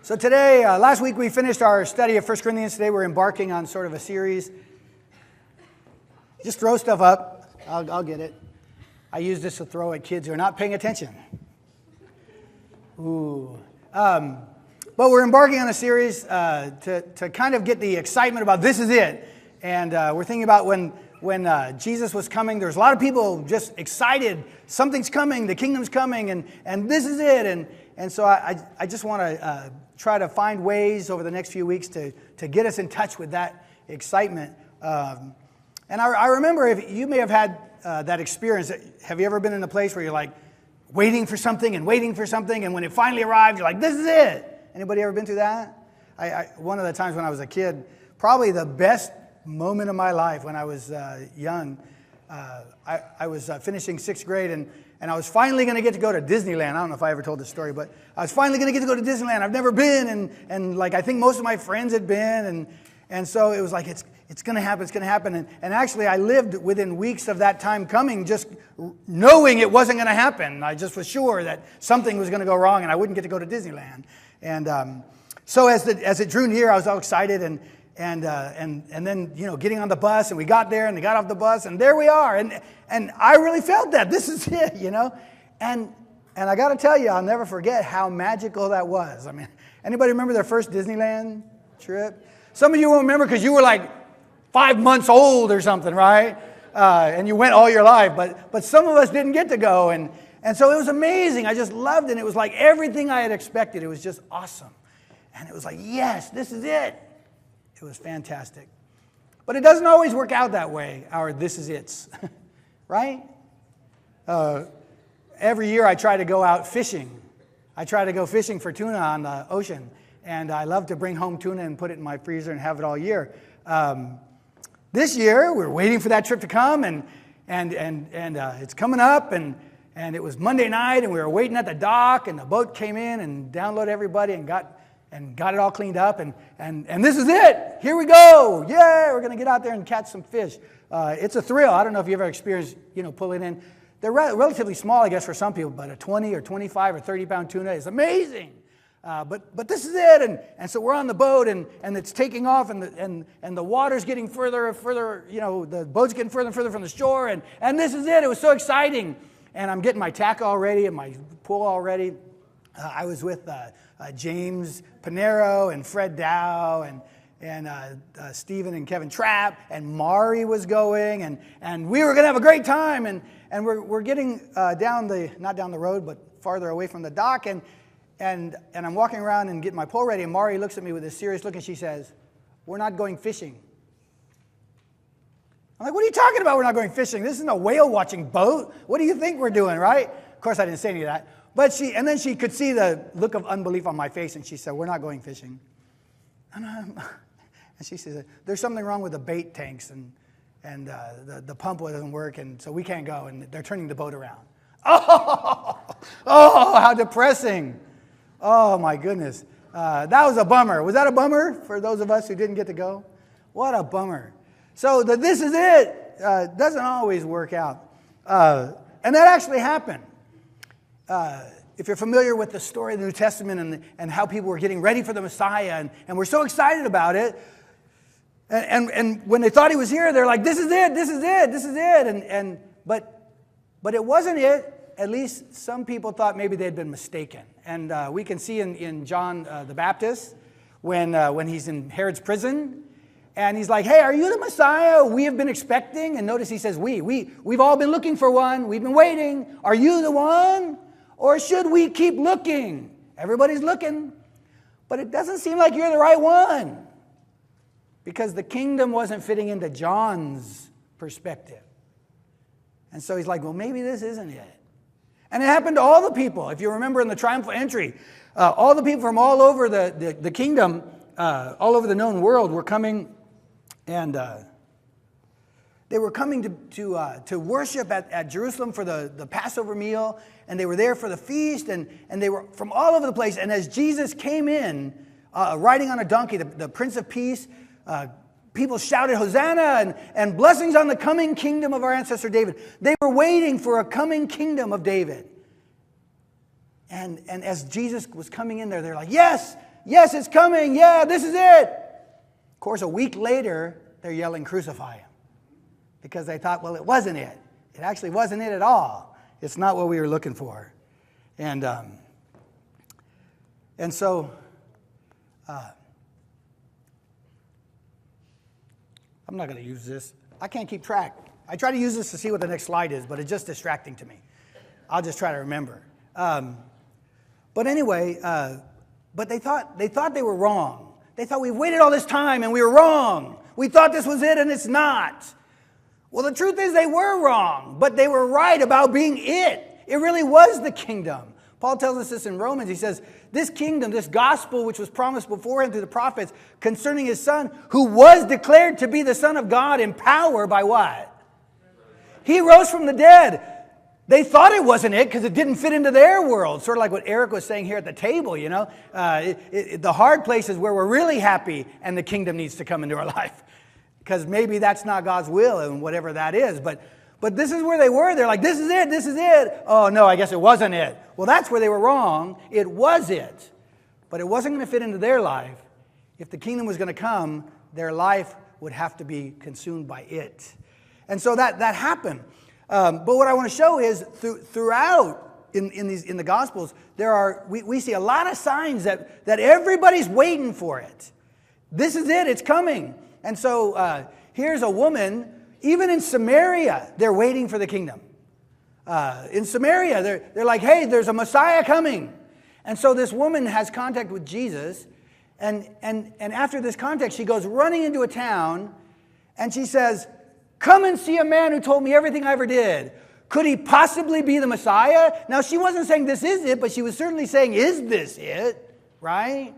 So today, last week we finished our study of 1 Corinthians. Today we're embarking on sort of a series. Just throw stuff up. I'll get it. I use this to throw at kids who are not paying attention. Ooh. But we're embarking on a series to kind of get the excitement about this is it. And we're thinking about when Jesus was coming, there's a lot of people just excited. Something's coming, the kingdom's coming, and this is it. And so I just want to try to find ways over the next few weeks to get us in touch with that excitement. And I remember, if you may have had that experience. Have you ever been in a place where you're like waiting for something, and when it finally arrives, you're like, this is it? Anybody ever been through that? One of the times when I was a kid, probably the best moment of my life when I was young, I was finishing 6th grade, and I was finally going to get to go to Disneyland. I don't know if I ever told this story, but I was finally going to get to go to Disneyland. I've never been, and like I think most of my friends had been, and so it was like, it's going to happen, and actually I lived within weeks of that time coming, just knowing it wasn't going to happen. I just was sure that something was going to go wrong, and I wouldn't get to go to Disneyland. And so as it drew near, I was all excited, and then, you know, getting on the bus, and we got there, and they got off the bus, and there we are, and I really felt that this is it, you know, and I got to tell you, I'll never forget how magical that was. I mean, anybody remember their first Disneyland trip? Some of you won't remember because you were like 5 months old or something, right? And you went all your life, but some of us didn't get to go, and so it was amazing. I just loved it. And it was like everything I had expected. It was just awesome, and it was like, yes, this is it. It was fantastic. But it doesn't always work out that way, our this is it's, right? Every year I try to go out fishing. I try to go fishing for tuna on the ocean, and I love to bring home tuna and put it in my freezer and have it all year. This year, we're waiting for that trip to come, and it's coming up, and it was Monday night, and we were waiting at the dock, and the boat came in and downloaded everybody and got it all cleaned up, and this is it. Here we go. Yeah, we're going to get out there and catch some fish. It's a thrill. I don't know if you ever experienced, pulling in. They're relatively small, I guess, for some people, but a 20 or 25 or 30-pound tuna is amazing. But this is it, and so we're on the boat, and it's taking off, and the water's getting further and further, the boat's getting further and further from the shore, and this is it. It was so exciting, and I'm getting my tackle all ready and my pole all ready. I was with James Panero and Fred Dow and Stephen and Kevin Trapp, and Mari was going, and we were going to have a great time, and we're getting not down the road, but farther away from the dock, and I'm walking around and getting my pole ready, and Mari looks at me with a serious look, and she says, "We're not going fishing." I'm like, "What are you talking about? We're not going fishing? This isn't a whale watching boat. What do you think we're doing, right?" Of course, I didn't say any of that. But then she could see the look of unbelief on my face, and she said, "We're not going fishing." And she says, "There's something wrong with the bait tanks, and the pump doesn't work, and so we can't go, and they're turning the boat around." Oh, how depressing. Oh, my goodness. That was a bummer. Was that a bummer for those of us who didn't get to go? What a bummer. So this is it doesn't always work out. And that actually happened. If you're familiar with the story of the New Testament and how people were getting ready for the Messiah, and we're so excited about it, and when they thought he was here, they're like, this is it, but it wasn't it. At least some people thought maybe they'd been mistaken. And we can see in John the Baptist, when he's in Herod's prison, and he's like, "Hey, are you the Messiah we have been expecting?" And notice he says, we've all been looking for one. We've been waiting. Are you the one? Or should we keep looking? Everybody's looking. But it doesn't seem like you're the right one. Because the kingdom wasn't fitting into John's perspective. And so he's like, well, maybe this isn't it. And it happened to all the people. If you remember in the triumphal entry, all the people from all over the kingdom, all over the known world were coming, and they were coming to worship at Jerusalem for the Passover meal, and they were there for the feast, and they were from all over the place. And as Jesus came in, riding on a donkey, the Prince of Peace, people shouted, "Hosanna," and blessings on the coming kingdom of our ancestor David. They were waiting for a coming kingdom of David. And as Jesus was coming in there, they're like, "Yes, Yes, it's coming. Yeah, this is it. Of course, a week later, they're yelling, crucify him. Because they thought, well, it wasn't it. It actually wasn't it at all. It's not what we were looking for. And so, I'm not going to use this. I can't keep track. I try to use this to see what the next slide is, but it's just distracting to me. I'll just try to remember. But anyway, but they thought they were wrong. They thought we waited all this time and we were wrong. We thought this was it and it's not. Well, the truth is they were wrong, but they were right about being it. It really was the kingdom. Paul tells us this in Romans. He says, this kingdom, this gospel which was promised beforehand through the prophets concerning his son, who was declared to be the Son of God in power by what? He rose from the dead. They thought it wasn't it because it didn't fit into their world. Sort of like what Eric was saying here at the table, you know. The hard places where we're really happy and the kingdom needs to come into our life. Because maybe that's not God's will and whatever that is. But this is where they were. They're like, this is it, this is it. Oh, no, I guess it wasn't it. Well, that's where they were wrong. It was it. But it wasn't going to fit into their life. If the kingdom was going to come, their life would have to be consumed by it. And so that happened. But what I want to show is throughout in the Gospels, we see a lot of signs that everybody's waiting for it. This is it. It's coming. And so here's a woman, even in Samaria, they're waiting for the kingdom. In Samaria, they're like, hey, there's a Messiah coming. And so this woman has contact with Jesus. And after this contact, she goes running into a town and she says, come and see a man who told me everything I ever did. Could he possibly be the Messiah? Now, she wasn't saying this is it, but she was certainly saying, is this it? Right?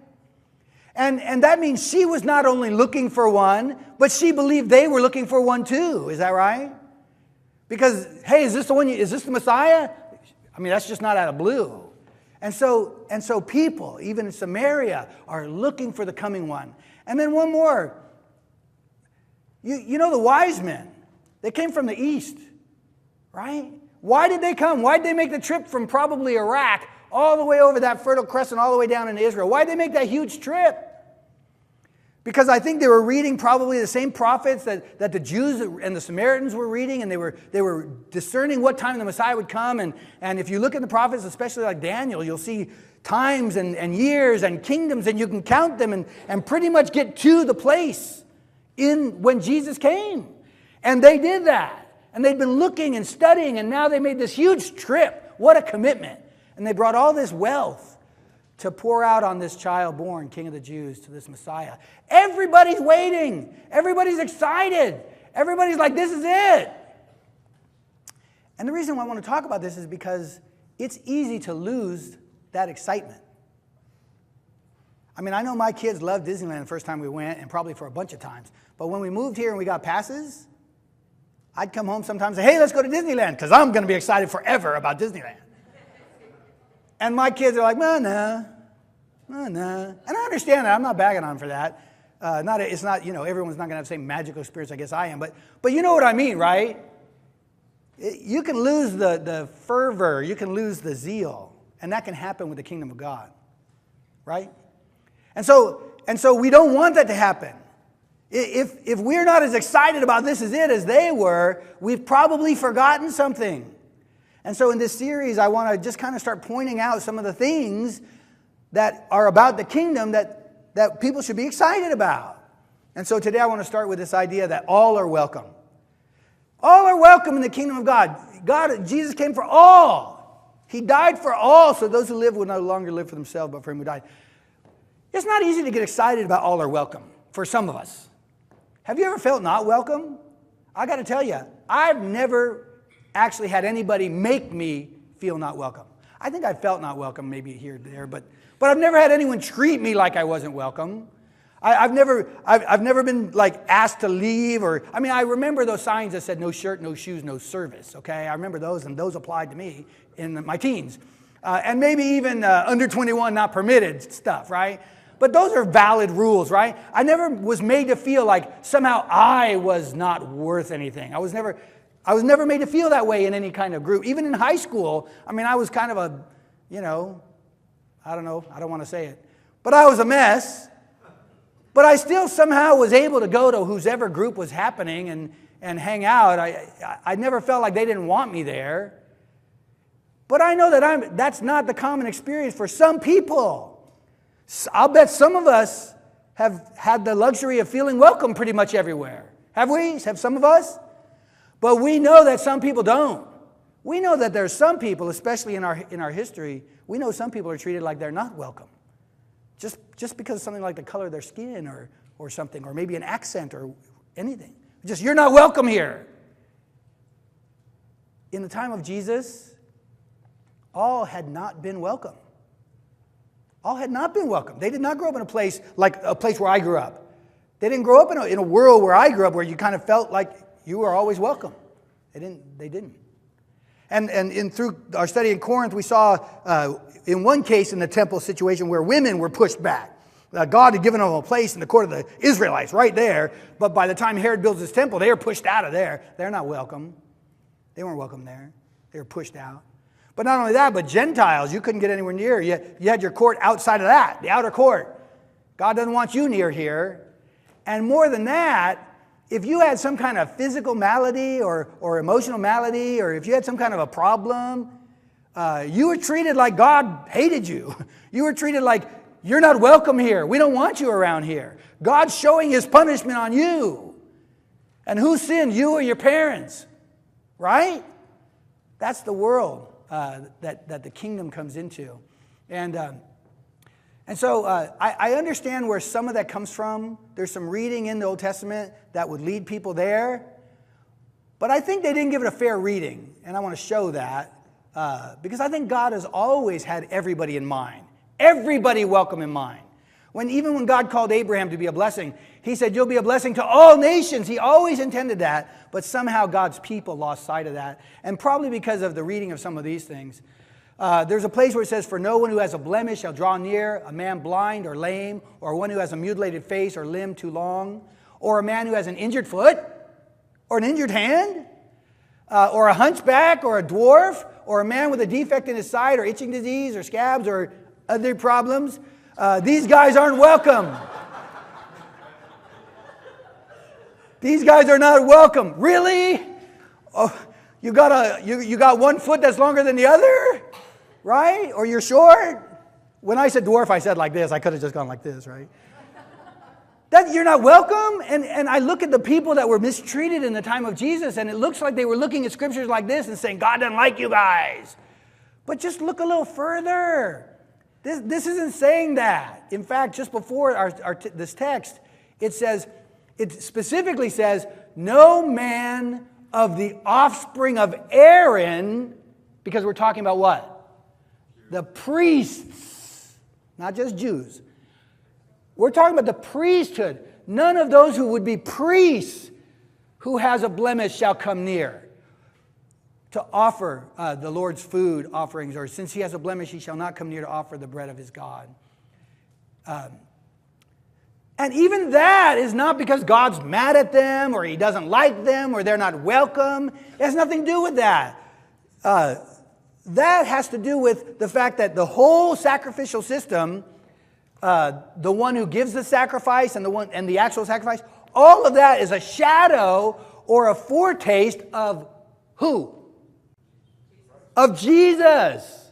And that means she was not only looking for one, but she believed they were looking for one too. Is that right? Because, hey, is this the one? Is this the Messiah? I mean, that's just not out of blue. And so people, even in Samaria, are looking for the coming one. And then one more. You know the wise men. They came from the east, right? Why did they come? Why did they make the trip from probably Iraq all the way over that Fertile Crescent, all the way down into Israel? Why did they make that huge trip? Because I think they were reading probably the same prophets that the Jews and the Samaritans were reading, and they were discerning what time the Messiah would come. And if you look at the prophets, especially like Daniel, you'll see times and years and kingdoms, and you can count them and pretty much get to the place when Jesus came. And they did that. And they'd been looking and studying, and now they made this huge trip. What a commitment. And they brought all this wealth to pour out on this child born, King of the Jews, to this Messiah. Everybody's waiting. Everybody's excited. Everybody's like, this is it. And the reason why I want to talk about this is because it's easy to lose that excitement. I mean, I know my kids loved Disneyland the first time we went, and probably for a bunch of times. But when we moved here and we got passes, I'd come home sometimes and say, hey, let's go to Disneyland, because I'm going to be excited forever about Disneyland. And my kids are like, no. And I understand that. I'm not bagging on them for that. It's not, everyone's not going to have the same magical experience I guess I am. But you know what I mean, right? You can lose the fervor. You can lose the zeal. And that can happen with the kingdom of God. Right? And so we don't want that to happen. If we're not as excited about this as it as they were, we've probably forgotten something. And so in this series, I want to just kind of start pointing out some of the things that are about the kingdom that people should be excited about. And so today I want to start with this idea that all are welcome. All are welcome in the kingdom of God. Jesus came for all. He died for all, so those who live will no longer live for themselves, but for him who died. It's not easy to get excited about all are welcome for some of us. Have you ever felt not welcome? I got to tell you, I've never actually had anybody make me feel not welcome. I think I felt not welcome maybe here or there, but I've never had anyone treat me like I wasn't welcome. I've never been like asked to leave, I remember those signs that said no shirt, no shoes, no service. Okay, I remember those, and those applied to me in my teens, and maybe even under 21 not permitted stuff, right? But those are valid rules, right? I never was made to feel like somehow I was not worth anything. I was never made to feel that way in any kind of group. Even in high school, I was kind of I don't know, I don't want to say it. but I was a mess. But I still somehow was able to go to whosever group was happening and hang out. I never felt like they didn't want me there. But I know that that's not the common experience for some people. I'll bet some of us have had the luxury of feeling welcome pretty much everywhere. Have we? Have some of us? But we know that some people don't. We know that there's some people, especially in our history, we know some people are treated like they're not welcome. Just because of something like the color of their skin or something, or maybe an accent or anything. Just, you're not welcome here. In the time of Jesus, all had not been welcome. All had not been welcome. They did not grow up in a place like a place where I grew up. They didn't grow up in a world where I grew up where you kind of felt like you were always welcome. They didn't. And through our study in Corinth, we saw in one case in the temple situation where women were pushed back. God had given them a place in the court of the Israelites right there, but by the time Herod builds his temple, they were pushed out of there. They're not welcome. They weren't welcome there. They were pushed out. But not only that, but Gentiles, you couldn't get anywhere near. You had your court outside of that, the outer court. God doesn't want you near here. And more than that, if you had some kind of physical malady or emotional malady, or if you had some kind of a problem, you were treated like God hated you. You were treated like, you're not welcome here. We don't want you around here. God's showing his punishment on you. And who sinned, you or your parents? Right? That's the world that the kingdom comes into. And so I understand where some of that comes from. There's some reading in the Old Testament that would lead people there. But I think they didn't give it a fair reading. And I want to show that. Because I think God has always had everybody in mind. Everybody welcome in mind. Even when God called Abraham to be a blessing, he said, you'll be a blessing to all nations. He always intended that. But somehow God's people lost sight of that. And probably because of the reading of some of these things. There's a place where it says, for no one who has a blemish shall draw near, a man blind or lame, or one who has a mutilated face or limb too long, or a man who has an injured foot, or an injured hand, or a hunchback, or a dwarf, or a man with a defect in his side, or itching disease, or scabs, or other problems. These guys aren't welcome. These guys are not welcome. Really? Oh, you got one foot that's longer than the other? Right? Or you're short? When I said dwarf, I said like this. I could have just gone like this, right? That you're not welcome? And I look at the people that were mistreated in the time of Jesus, and it looks like they were looking at scriptures like this and saying, God doesn't like you guys. But just look a little further. This isn't saying that. In fact, just before this text, it specifically says, no man of the offspring of Aaron, because we're talking about what? The priests, not just Jews. We're talking about the priesthood. None of those who would be priests who has a blemish shall come near to offer the Lord's food offerings, or since he has a blemish, he shall not come near to offer the bread of his God. And even that is not because God's mad at them, or he doesn't like them, or they're not welcome. It has nothing to do with that. That has to do with the fact that the whole sacrificial system, the one who gives the sacrifice and the actual sacrifice, all of that is a shadow or a foretaste of who? Of Jesus.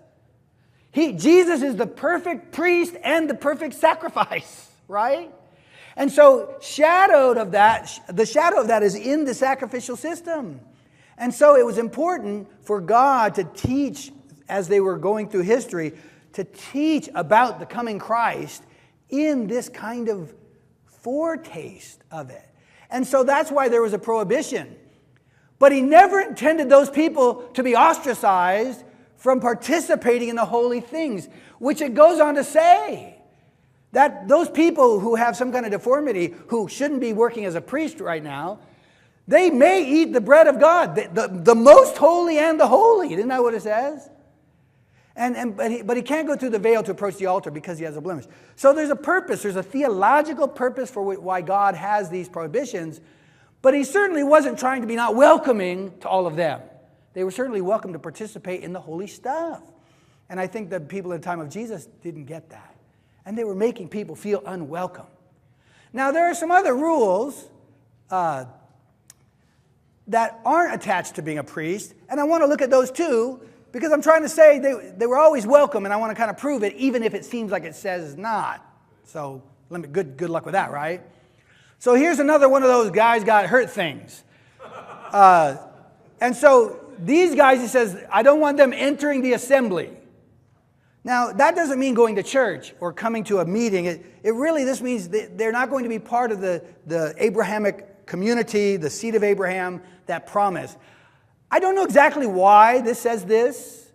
Jesus is the perfect priest and the perfect sacrifice, right? And so the shadow of that is in the sacrificial system. And so it was important for God to teach, as they were going through history, to teach about the coming Christ in this kind of foretaste of it. And so that's why there was a prohibition. But he never intended those people to be ostracized from participating in the holy things, which it goes on to say that those people who have some kind of deformity, who shouldn't be working as a priest right now, they may eat the bread of God, the most holy and the holy. Isn't that what it says? But he can't go through the veil to approach the altar because he has a blemish. So there's a purpose. There's a theological purpose for why God has these prohibitions. But he certainly wasn't trying to be not welcoming to all of them. They were certainly welcome to participate in the holy stuff. And I think that people in the time of Jesus didn't get that. And they were making people feel unwelcome. Now, there are some other rules that aren't attached to being a priest, and I want to look at those too, because I'm trying to say they were always welcome, and I want to kind of prove it, even if it seems like it says not. So good luck with that, right? So here's another one of those guys got hurt things. And so these guys, he says, I don't want them entering the assembly. Now, that doesn't mean going to church or coming to a meeting. This means they're not going to be part of the Abrahamic community, the seed of Abraham, that promise. I don't know exactly why this says this.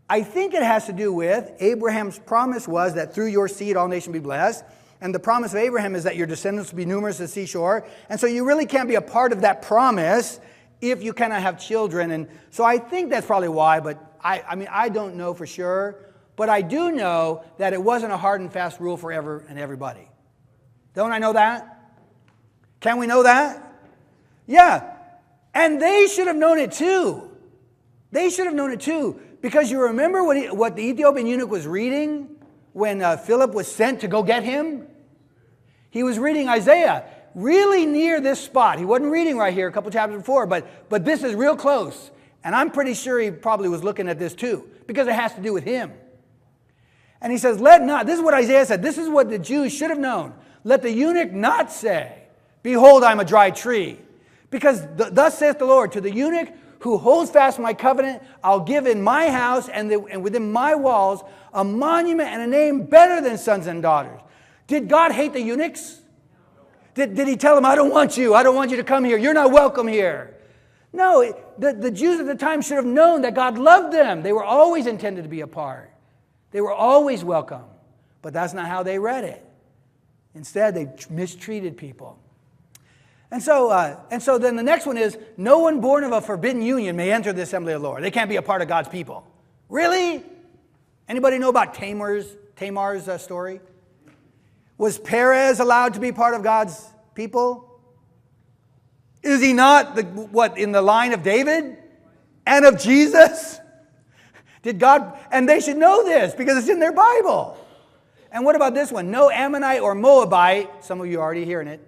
I think it has to do with Abraham's promise was that through your seed all nations be blessed. And the promise of Abraham is that your descendants will be numerous as the seashore. And so you really can't be a part of that promise if you cannot have children. And so I think that's probably why, but I don't know for sure. But I do know that it wasn't a hard and fast rule for ever and everybody. Don't I know that? Can we know that? Yeah. And they should have known it too. They should have known it too. Because you remember what the Ethiopian eunuch was reading when Philip was sent to go get him? He was reading Isaiah really near this spot. He wasn't reading right here a couple chapters before, but this is real close. And I'm pretty sure he probably was looking at this too, because it has to do with him. And he says, this is what Isaiah said, this is what the Jews should have known. Let the eunuch not say, behold, I'm a dry tree. Because thus saith the Lord, to the eunuch who holds fast my covenant, I'll give in my house and within my walls a monument and a name better than sons and daughters. Did God hate the eunuchs? Did he tell them, I don't want you to come here, you're not welcome here? No, the Jews at the time should have known that God loved them. They were always intended to be a part. They were always welcome. But that's not how they read it. Instead, they mistreated people. And so then the next one is, no one born of a forbidden union may enter the assembly of the Lord. They can't be a part of God's people. Really? Anybody know about Tamar's story? Was Perez allowed to be part of God's people? Is he not in the line of David and of Jesus? Did God, and they should know this because it's in their Bible. And what about this one? No Ammonite or Moabite, some of you are already hearing it,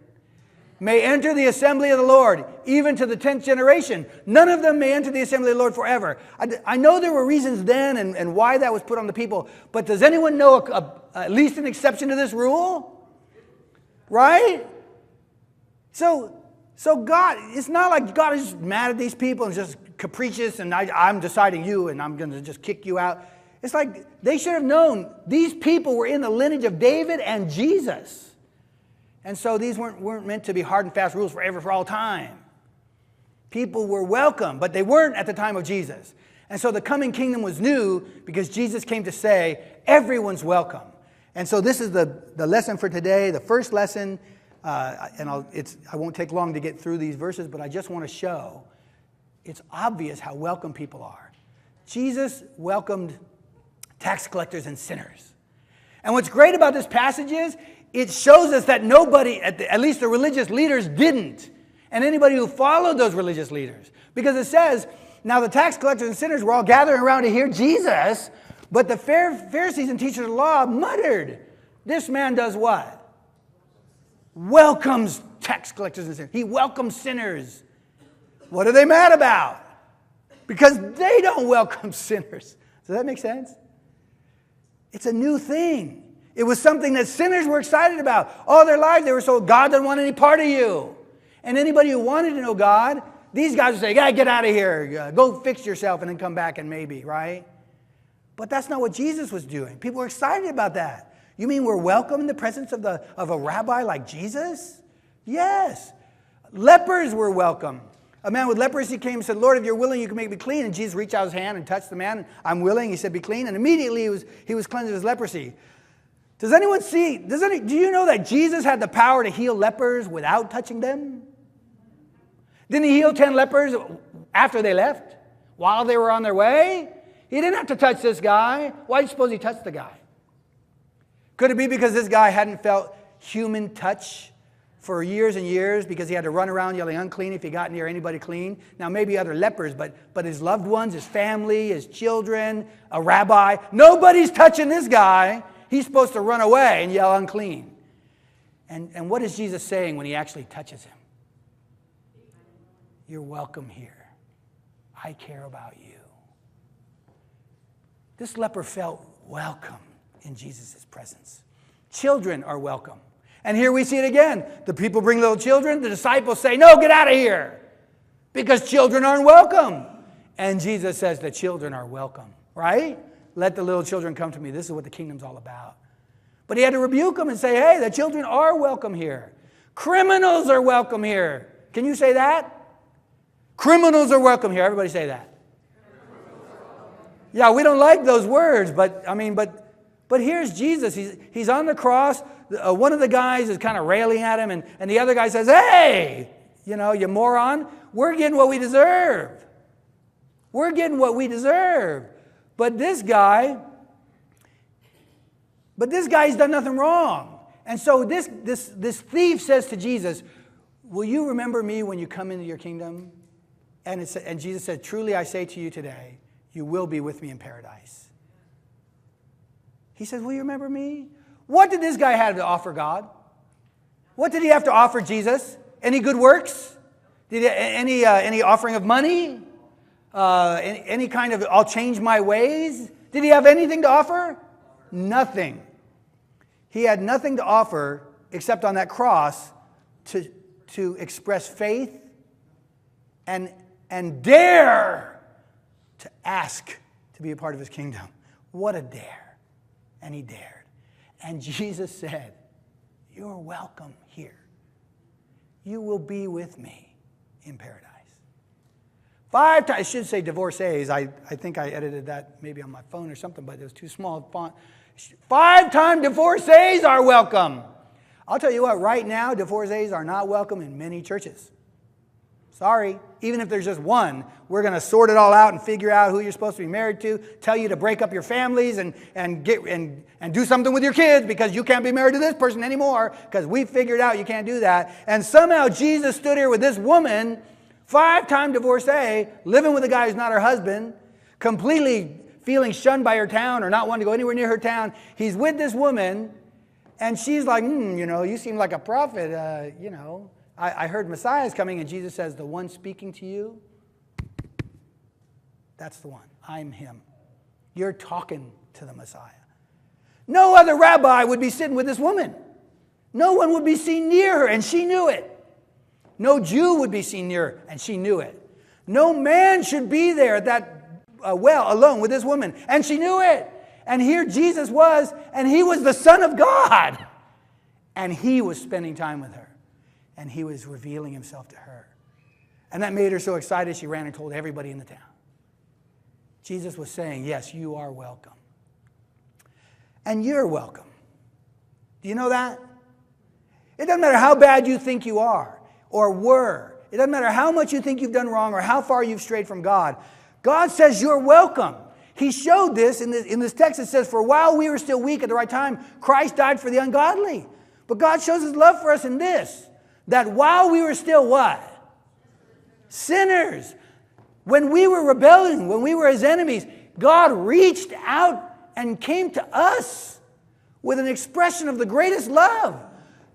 may enter the assembly of the Lord, even to the 10th generation. None of them may enter the assembly of the Lord forever. I know there were reasons then and why that was put on the people, but does anyone know at least an exception to this rule? Right? So God, it's not like God is mad at these people and just capricious and I'm deciding you and I'm going to just kick you out. It's like they should have known these people were in the lineage of David and Jesus. And so these weren't meant to be hard and fast rules forever, for all time. People were welcome, but they weren't at the time of Jesus. And so the coming kingdom was new because Jesus came to say, everyone's welcome. And so this is the lesson for today, the first lesson. I won't take long to get through these verses, but I just want to show it's obvious how welcome people are. Jesus welcomed tax collectors and sinners. And what's great about this passage is it shows us that nobody, at least the religious leaders, didn't. And anybody who followed those religious leaders. Because it says, now the tax collectors and sinners were all gathering around to hear Jesus, but the Pharisees and teachers of the law muttered, this man does what? Welcomes tax collectors and sinners. He welcomes sinners. What are they mad about? Because they don't welcome sinners. Does that make sense? It's a new thing. It was something that sinners were excited about. All their lives they were told, God doesn't want any part of you. And anybody who wanted to know God, these guys would say, get out of here. Go fix yourself and then come back and maybe, right? But that's not what Jesus was doing. People were excited about that. You mean we're welcome in the presence of a rabbi like Jesus? Yes. Lepers were welcome. A man with leprosy came and said, Lord, if you're willing, you can make me clean. And Jesus reached out his hand and touched the man. I'm willing. He said, be clean. And immediately he was cleansed of his leprosy. Does anyone see, do you know that Jesus had the power to heal lepers without touching them? Didn't he heal 10 lepers after they left? While they were on their way? He didn't have to touch this guy. Why do you suppose he touched the guy? Could it be because this guy hadn't felt human touch for years and years because he had to run around yelling unclean if he got near anybody clean? Now maybe other lepers, but his loved ones, his family, his children, a rabbi. Nobody's touching this guy. He's supposed to run away and yell unclean. And what is Jesus saying when he actually touches him? You're welcome here. I care about you. This leper felt welcome in Jesus' presence. Children are welcome. And here we see it again. The people bring little children. The disciples say, no, get out of here. Because children aren't welcome. And Jesus says the children are welcome. Right? Let the little children come to me. This is what the kingdom's all about. But he had to rebuke them and say, hey, the children are welcome here. Criminals are welcome here. Can you say that? Criminals are welcome here. Everybody say that. Yeah, we don't like those words, but here's Jesus. He's on the cross. One of the guys is kind of railing at him, and the other guy says, hey, you moron, we're getting what we deserve. We're getting what we deserve. But this guy's done nothing wrong. And so this thief says to Jesus, will you remember me when you come into your kingdom? And Jesus said, truly I say to you today, you will be with me in paradise. He says, will you remember me? What did this guy have to offer God? What did he have to offer Jesus? Any good works? Any offering of money? Any kind of, I'll change my ways? Did he have anything to offer? Nothing. He had nothing to offer except on that cross to express faith and dare to ask to be a part of his kingdom. What a dare. And he dared. And Jesus said, you're welcome here. You will be with me in paradise. 5 times, I should say divorcees. I think I edited that maybe on my phone or something, but it was too small font. 5-time divorcees are welcome. I'll tell you what, right now, divorcees are not welcome in many churches. Sorry, even if there's just one, we're going to sort it all out and figure out who you're supposed to be married to, tell you to break up your families and do something with your kids because you can't be married to this person anymore because we figured out you can't do that. And somehow Jesus stood here with this woman, 5-time divorcee, living with a guy who's not her husband, completely feeling shunned by her town or not wanting to go anywhere near her town. He's with this woman, and she's like, you seem like a prophet, I heard Messiah is coming, and Jesus says, the one speaking to you, that's the one. I'm him. You're talking to the Messiah. No other rabbi would be sitting with this woman. No one would be seen near her, and she knew it. No Jew would be seen near her, and she knew it. No man should be there at that well alone with this woman, and she knew it. And here Jesus was, and he was the Son of God. And he was spending time with her. And he was revealing himself to her. And that made her so excited she ran and told everybody in the town. Jesus was saying, yes, you are welcome. And you're welcome. Do you know that? It doesn't matter how bad you think you are or were. It doesn't matter how much you think you've done wrong or how far you've strayed from God. God says you're welcome. He showed this in this text. It says, for while we were still weak at the right time, Christ died for the ungodly. But God shows his love for us in this, that while we were still what? Sinners. When we were rebelling, when we were his enemies, God reached out and came to us with an expression of the greatest love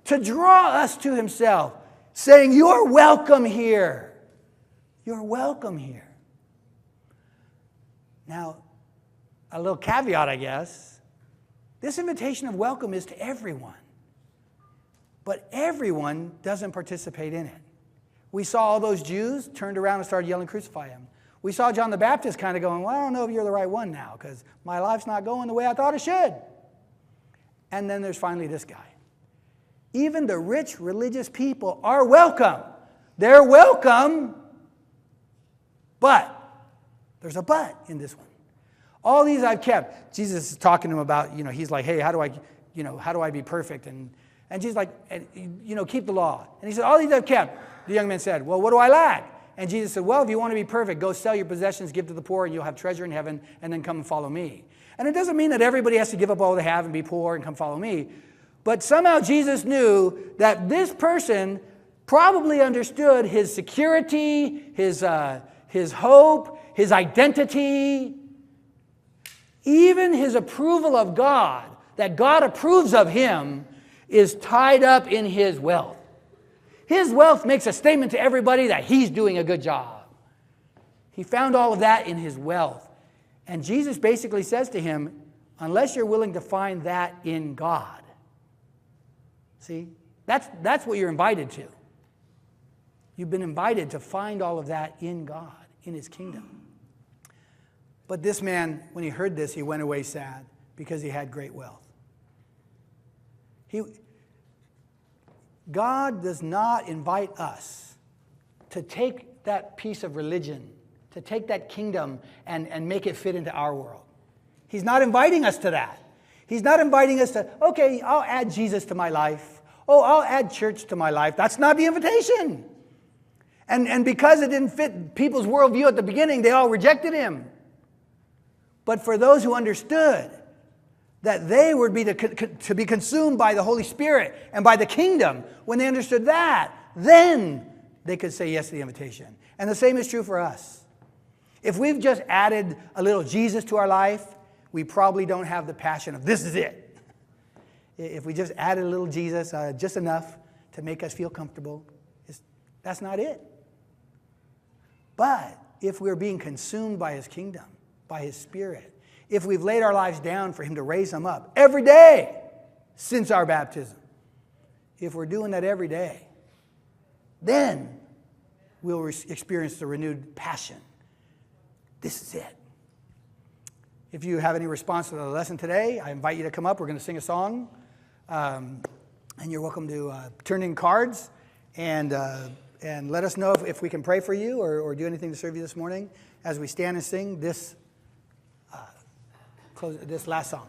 to draw us to himself, saying, you're welcome here. You're welcome here. Now, a little caveat, I guess. This invitation of welcome is to everyone. But everyone doesn't participate in it. We saw all those Jews turned around and started yelling, crucify him. We saw John the Baptist kind of going, well, I don't know if you're the right one now because my life's not going the way I thought it should. And then there's finally this guy. Even the rich religious people are welcome. They're welcome, but there's a but in this one. All these I've kept. Jesus is talking to him about, he's like, hey, how do I be perfect? And Jesus like, keep the law. And he said, all these I've kept. The young man said, well, what do I lack? And Jesus said, well, if you want to be perfect, go sell your possessions, give to the poor, and you'll have treasure in heaven, and then come and follow me. And it doesn't mean that everybody has to give up all they have and be poor and come follow me. But somehow Jesus knew that this person probably understood his security, his hope, his identity, even his approval of God that God approves of him is tied up in his wealth. His wealth makes a statement to everybody that he's doing a good job. He found all of that in his wealth. And Jesus basically says to him, unless you're willing to find that in God. See, that's what you're invited to. You've been invited to find all of that in God, in his kingdom. But this man, when he heard this, he went away sad because he had great wealth. God does not invite us to take that piece of religion, to take that kingdom and make it fit into our world. He's not inviting us to that. He's not inviting us to, okay, I'll add Jesus to my life. Oh, I'll add church to my life. That's not the invitation. And because it didn't fit people's worldview at the beginning, they all rejected him. But for those who understood that they would be to be consumed by the Holy Spirit and by the kingdom, when they understood that, then they could say yes to the invitation. And the same is true for us. If we've just added a little Jesus to our life, we probably don't have the passion of this is it. If we just added a little Jesus, just enough to make us feel comfortable, that's not it. But if we're being consumed by his kingdom, by his Spirit, if we've laid our lives down for him to raise them up every day since our baptism, if we're doing that every day, then we'll experience the renewed passion. This is it. If you have any response to the lesson today, I invite you to come up. We're going to sing a song. And you're welcome to turn in cards and let us know if we can pray for you or do anything to serve you this morning as we stand and sing this last song.